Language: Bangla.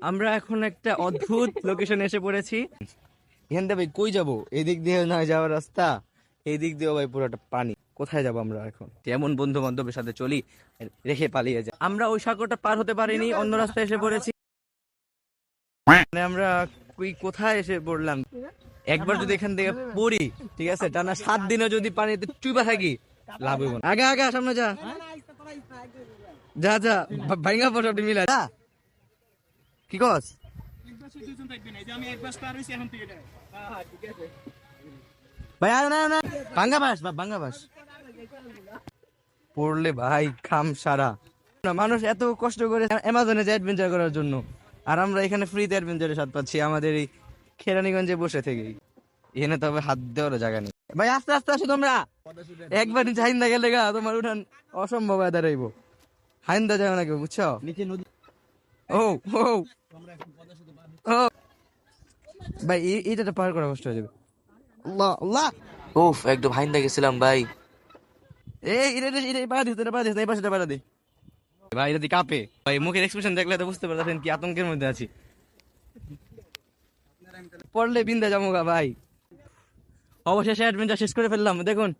আমরা এখন একটা অদ্ভুত লোকেশনে এসে পড়েছি। এখান থেকে ভাই কই যাবো? এদিক দিয়ে না যাওয়ার রাস্তা, এই দিক দিয়েও ভাই পুরোটা পানি। কোথায় যাবো আমরা এখন? এমন বন্ধু বান্ধবের সাথে চলি, রেখে পালিয়ে যাই। আমরা ওই সাগরটা পার হতে পারিনি, অন্য রাস্তায় এসে পড়েছি। মানে আমরা কোথায় এসে পড়লাম? একবার যদি এখান থেকে পড়ি, ঠিক আছে, টানা 7 দিনও যদি পানিতে চুবা থাকি, লাভ হইব না। আগে আগে সামনে যা যা যা, ভাইঙ্গা পড় সবটি মিলা যা। কি কস? ভাই আর না না, ভাঙ্গা বাস ভাঙ্গা বাস পড়লে ভাই খাম সারা। না, মানুষ এত কষ্ট করে অ্যামাজনে যে অ্যাডভেঞ্চার করার জন্য, আর আমরা এখানে ফ্রিতে অ্যাডভেঞ্চারের স্বাদ পাচ্ছি আমাদের এই কেরানীগঞ্জে বসে থেকেই। এখানে তবে হাত দেওয়ার জায়গা নেই। ভাই আস্তে আস্তে আসো তোমরা, একবার নিচে হাইন্দা গেলে গা তোমার উঠান অসম্ভব হয়ে দাঁড়াইবো। হাইন্দা যাবে না কেউ, বুঝছো? নিচে নদী। ও ও ও ভাই এইটা পার করা কষ্ট হয়ে যাবে। আল্লাহ আল্লাহ, উফ একদম হাইন্দা গেছিলাম ভাই। এই এটা পাড়া দিস, এটা পাড়া দিস, এই পাশে পাড়া দে ভাই। এটা দিয়ে কাঁপে ভাই, মুখের এক্সপ্রেশন দেখলে তো বুঝতে পারছেন কি আতঙ্কের মধ্যে আছি। পড়লে বিন্দা যাবো গা ভাই। অবশেষে অ্যাডভেঞ্চার শেষ করে ফেললাম, দেখুন।